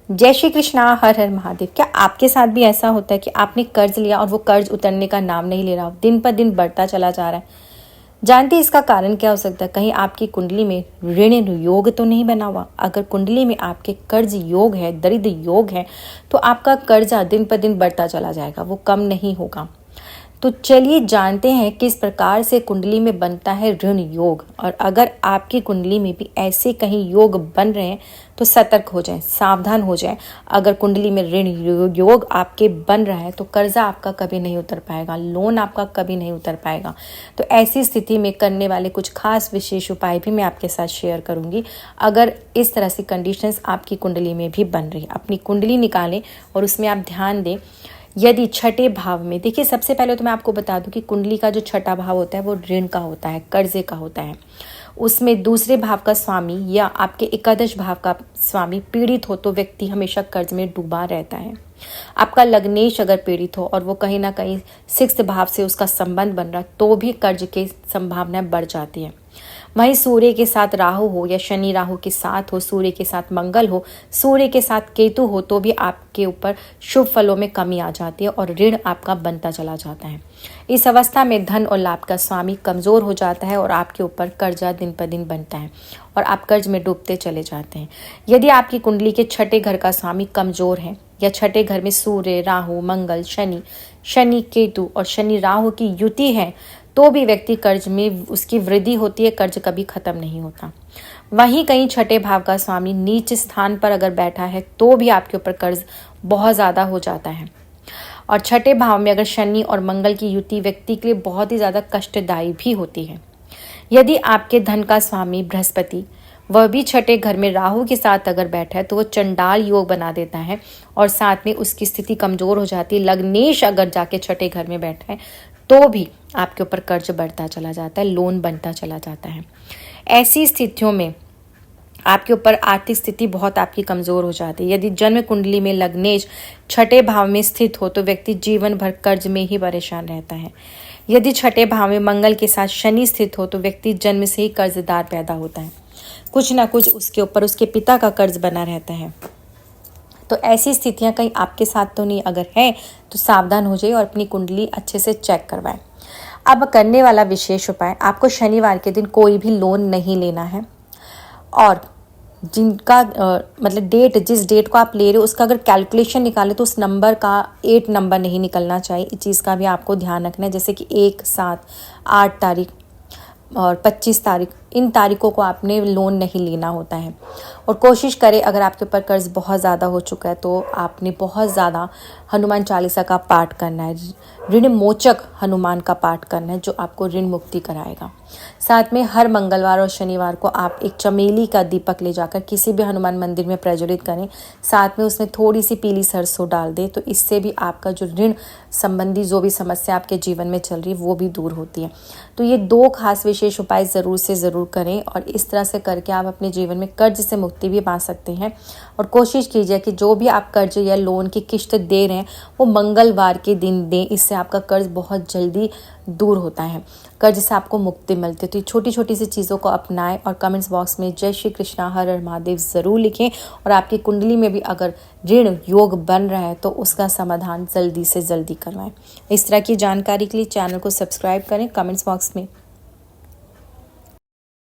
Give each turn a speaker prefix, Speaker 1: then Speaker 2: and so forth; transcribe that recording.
Speaker 1: जय श्री कृष्णा। हर हर महादेव। क्या आपके साथ भी ऐसा होता है कि आपने कर्ज लिया और वो कर्ज उतरने का नाम नहीं ले रहा, दिन पर दिन बढ़ता चला जा रहा है? जानते हैं इसका कारण क्या हो सकता है? कहीं आपकी कुंडली में ऋण योग तो नहीं बना हुआ? अगर कुंडली में आपके कर्ज योग है, दरिद्र योग है, तो आपका कर्जा दिन पर दिन बढ़ता चला जाएगा, वो कम नहीं होगा। तो चलिए जानते हैं किस प्रकार से कुंडली में बनता है ऋण योग। और अगर आपकी कुंडली में भी ऐसे कहीं योग बन रहे हैं तो सतर्क हो जाएं, सावधान हो जाएं। अगर कुंडली में ऋण योग आपके बन रहा है तो कर्जा आपका कभी नहीं उतर पाएगा, लोन आपका कभी नहीं उतर पाएगा। तो ऐसी स्थिति में करने वाले कुछ खास विशेष उपाय भी मैं आपके साथ शेयर करूंगी। अगर इस तरह से कंडीशंस आपकी कुंडली में भी बन रही है, अपनी कुंडली निकालें और उसमें आप ध्यान दें। यदि छठे भाव में, देखिए सबसे पहले तो मैं आपको बता दूं कि कुंडली का जो छठा भाव होता है वो ऋण का होता है, कर्जे का होता है। उसमें दूसरे भाव का स्वामी या आपके एकादश भाव का स्वामी पीड़ित हो तो व्यक्ति हमेशा कर्ज में डूबा रहता है। आपका लग्नेश अगर पीड़ित हो और वो कहीं ना कहीं सिक्स्थ भाव से उसका संबंध बन रहा तो भी कर्ज की संभावनाएं बढ़ जाती है। वहीं सूर्य के साथ राहु हो या शनि राहु के साथ हो, सूर्य के साथ मंगल हो, सूर्य के साथ केतु हो तो भी आपके ऊपर शुभ फलों में कमी आ जाती है और ऋण आपका बनता चला जाता है। इस अवस्था में धन और लाभ का स्वामी कमजोर हो जाता है और आपके ऊपर कर्जा दिन पर दिन बनता है और आप कर्ज में डूबते चले जाते हैं। यदि आपकी कुंडली के छठे घर का स्वामी कमजोर है या छठे घर में सूर्य, राहु, मंगल, शनि केतु और शनि राहु की युति है तो भी व्यक्ति कर्ज में उसकी वृद्धि होती है, कर्ज कभी खत्म नहीं होता। वहीं कहीं छठे भाव का स्वामी नीच स्थान पर अगर बैठा है तो भी आपके ऊपर कर्ज बहुत ज़्यादा हो जाता है। और छठे भाव में अगर शनि और मंगल की युति व्यक्ति के लिए बहुत ही ज़्यादा कष्टदायी भी होती है। यदि आपके धन का स्वामी बृहस्पति वह भी छठे घर में राहु के साथ अगर बैठा है तो वो चंडाल योग बना देता है और साथ में उसकी स्थिति कमजोर हो जाती है। लग्नेश अगर जाके छठे घर में बैठा है तो भी आपके ऊपर कर्ज बढ़ता चला जाता है, लोन बनता चला जाता है। ऐसी स्थितियों में आपके ऊपर आर्थिक स्थिति बहुत आपकी कमजोर हो जाती है। यदि जन्म कुंडली में लग्नेश छठे भाव में स्थित हो तो व्यक्ति जीवन भर कर्ज में ही परेशान रहता है। यदि छठे भाव में मंगल के साथ शनि स्थित हो तो व्यक्ति जन्म से ही कर्जदार पैदा होता है, कुछ ना कुछ उसके ऊपर उसके पिता का कर्ज बना रहता है। तो ऐसी स्थितियां कहीं आपके साथ तो नहीं, अगर है तो सावधान हो जाइए और अपनी कुंडली अच्छे से चेक करवाएं। अब करने वाला विशेष उपाय, आपको शनिवार के दिन कोई भी लोन नहीं लेना है और जिनका मतलब डेट, जिस डेट को आप ले रहे हो उसका अगर कैलकुलेशन निकाले तो उस नंबर का 8 नंबर नहीं निकलना चाहिए। इस चीज़ का भी आपको ध्यान रखना है, जैसे कि 1, 7, 8 तारीख और 25 तारीख, इन तारीखों को आपने लोन नहीं लेना होता है। और कोशिश करें, अगर आपके ऊपर कर्ज बहुत ज़्यादा हो चुका है तो आपने बहुत ज़्यादा हनुमान चालीसा का पाठ करना है, ऋण मोचक हनुमान का पाठ करना है जो आपको ऋण मुक्ति कराएगा। साथ में हर मंगलवार और शनिवार को आप एक चमेली का दीपक ले जाकर किसी भी हनुमान मंदिर में प्रज्वलित करें, साथ में उसमें थोड़ी सी पीली सरसों डाल दें, तो इससे भी आपका जो ऋण संबंधी जो भी समस्या आपके जीवन में चल रही है वो भी दूर होती है। तो ये 2 खास विशेष उपाय ज़रूर से ज़रूर करें और इस तरह से करके आप अपने जीवन में कर्ज से मुक्ति भी पा सकते हैं। और कोशिश कीजिए कि जो भी आप कर्ज या लोन की किश्त दे रहे हैं वो मंगलवार के दिन दें, इससे आपका कर्ज बहुत जल्दी दूर होता है, कर्ज से आपको मुक्ति मिलती है। तो ये छोटी छोटी सी चीज़ों को अपनाएं और कमेंट्स बॉक्स में जय श्री कृष्णा हर हर महादेव ज़रूर लिखें। और आपकी कुंडली में भी अगर ऋण योग बन रहा है तो उसका समाधान जल्दी से जल्दी करवाएं। इस तरह की जानकारी के लिए चैनल को सब्सक्राइब करें, कमेंट्स बॉक्स में